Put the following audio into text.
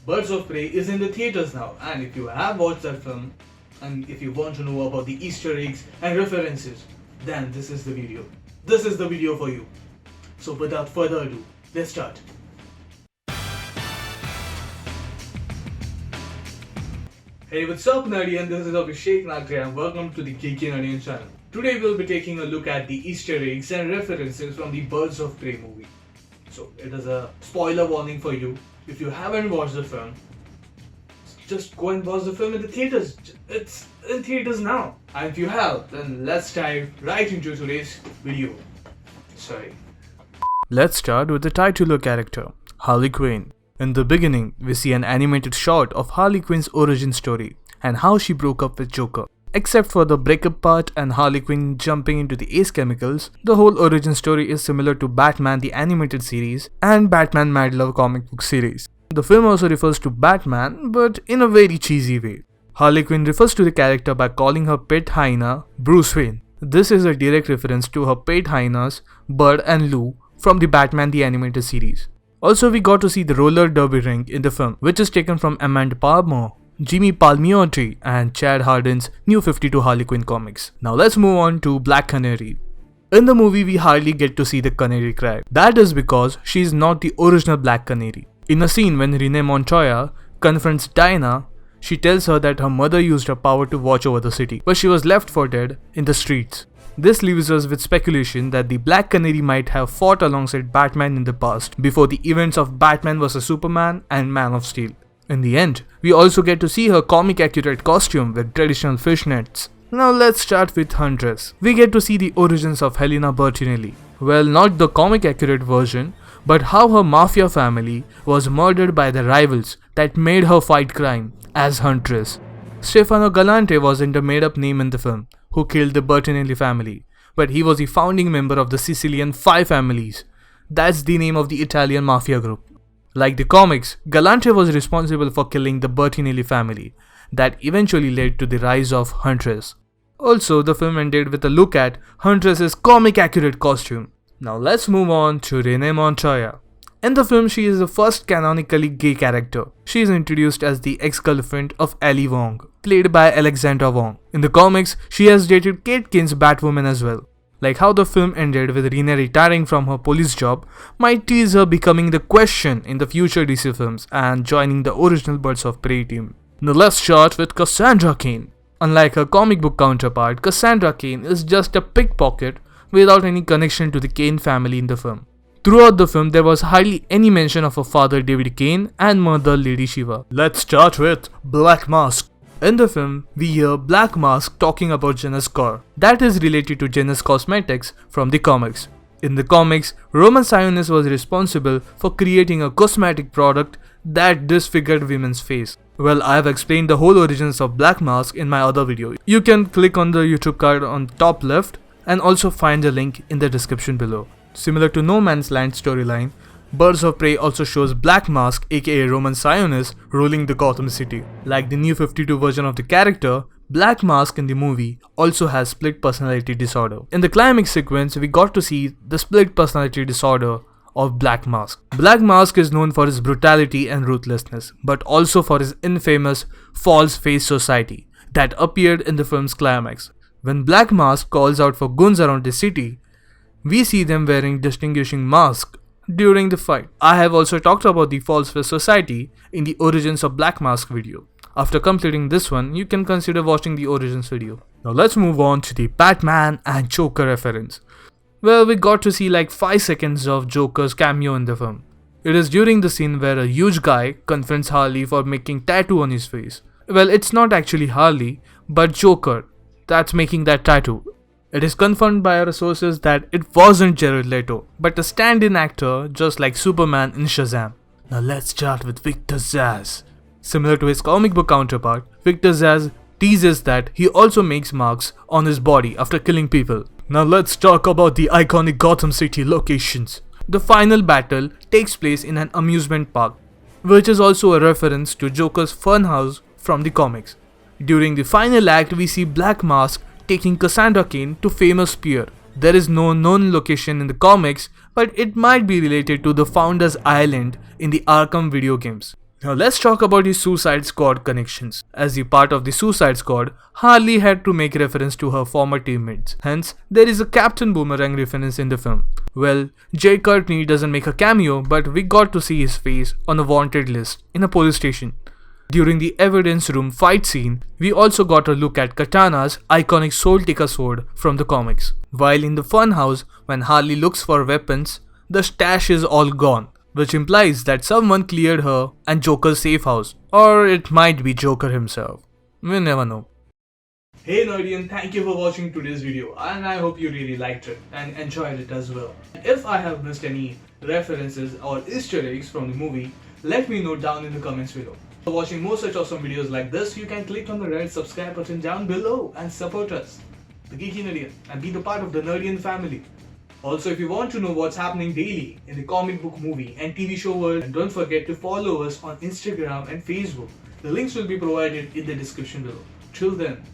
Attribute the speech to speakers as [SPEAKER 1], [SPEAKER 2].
[SPEAKER 1] Birds of Prey is in the theaters now, and if you have watched that film, and if you want to know about the Easter eggs and references, then this is the video. This is the video for you. So without further ado, let's start. Hey, what's up nerdy, and this is Abhishek Nakate and welcome to the Geeky Nerdy channel. Today we'll be taking a look at the Easter eggs and references from the Birds of Prey movie. So it is a spoiler warning for you. If you haven't watched the film, just go and watch the film in the theaters. It's in theaters now. And if you have, then let's dive right into today's video. Let's start with the titular character, Harlequin. In the beginning, we see an animated shot of Harlequin's origin story and how she broke up with Joker. Except for the breakup part and Harlequin jumping into the Ace Chemicals, the whole origin story is similar to Batman the Animated Series and Batman Mad Love comic book series. The film also refers to Batman, but in a very cheesy way. Harlequin refers to the character by calling her pet hyena Bruce Wayne. This is a direct reference to her pet hyenas Bud and Lou from the Batman the Animated Series. Also, we got to see the roller derby ring in the film, which is taken from Amanda Palmer, Jimmy Palmiotti and Chad Hardin's New 52 Harlequin comics. Now let's move on to Black Canary. In the movie, we hardly get to see the Canary cry. That is because she is not the original Black Canary. In a scene when Renee Montoya confronts Diana, she tells her that her mother used her power to watch over the city, but she was left for dead in the streets. This leaves us with speculation that the Black Canary might have fought alongside Batman in the past, before the events of Batman vs Superman and Man of Steel. In the end, we also get to see her comic accurate costume with traditional fishnets. Now let's start with Huntress. We get to see the origins of Helena Bertinelli. Well, not the comic accurate version, but how her mafia family was murdered by the rivals that made her fight crime as Huntress. Stefano Galante wasn't a made up name in the film who killed the Bertinelli family, but he was the founding member of the Sicilian Five Families. That's the name of the Italian mafia group. Like the comics, Galante was responsible for killing the Bertinelli family, that eventually led to the rise of Huntress. Also, the film ended with a look at Huntress's comic accurate costume. Now let's move on to Renee Montoya. In the film, she is the first canonically gay character. She is introduced as the ex-girlfriend of Ali Wong, played by Alexandra Wong. In the comics, she has dated Kate Kane's Batwoman as well. Like how the film ended with Renee retiring from her police job might tease her becoming the Question in the future DC films and joining the original Birds of Prey team. Now let's start with Cassandra Cain. Unlike her comic book counterpart, Cassandra Cain is just a pickpocket without any connection to the Cain family in the film. Throughout the film, there was hardly any mention of her father David Cain and mother Lady Shiva. Let's start with Black Mask. In the film, we hear Black Mask talking about Janus Core. That is related to Janus Cosmetics from the comics. In the comics, Roman Sionis was responsible for creating a cosmetic product that disfigured women's face. Well, I have explained the whole origins of Black Mask in my other video. You can click on the YouTube card on top left and also find the link in the description below. Similar to No Man's Land storyline, Birds of Prey also shows Black Mask aka Roman Sionis ruling the Gotham City. Like the New 52 version of the character, Black Mask in the movie also has split personality disorder. In the climax sequence, we got to see the split personality disorder of Black Mask. Black Mask is known for his brutality and ruthlessness, but also for his infamous false face society that appeared in the film's climax. When Black Mask calls out for goons around the city, we see them wearing distinguishing masks during the fight. I have also talked about the False Face Society in the Origins of Black Mask video. After completing this one, you can consider watching the Origins video. Now let's move on to the Batman and Joker reference. Well, we got to see like 5 seconds of Joker's cameo in the film. It is during the scene where a huge guy confronts Harley for making tattoo on his face. Well, it's not actually Harley, but Joker that's making that tattoo. It is confirmed by our sources that it wasn't Jared Leto, but a stand-in actor just like Superman in Shazam. Now let's start with Victor Zsasz. Similar to his comic book counterpart, Victor Zsasz teases that he also makes marks on his body after killing people. Now let's talk about the iconic Gotham City locations. The final battle takes place in an amusement park, which is also a reference to Joker's funhouse from the comics. During the final act, we see Black Mask taking Cassandra Cain to famous pier. There is no known location in the comics, but it might be related to the Founders Island in the Arkham video games. Now let's talk about the Suicide Squad connections. As the part of the Suicide Squad, Harley had to make reference to her former teammates. Hence, there is a Captain Boomerang reference in the film. Well, Jay Courtney doesn't make a cameo, but we got to see his face on a wanted list in a police station. During the evidence room fight scene, we also got a look at Katana's iconic Soul Taker sword from the comics. While in the funhouse, when Harley looks for weapons, the stash is all gone, which implies that someone cleared her and Joker's safe house, or it might be Joker himself. We never know. Hey Nerdian, thank you for watching today's video, and I hope you really liked it and enjoyed it as well. If I have missed any references or Easter eggs from the movie, let me know down in the comments below. For watching more such awesome videos like this, you can click on the red subscribe button down below and support us, the Geeky Nerdian, and be the part of the Nerdian family. Also, if you want to know what's happening daily in the comic book, movie and TV show world, and don't forget to follow us on Instagram and Facebook. The links will be provided in the description below. Till then,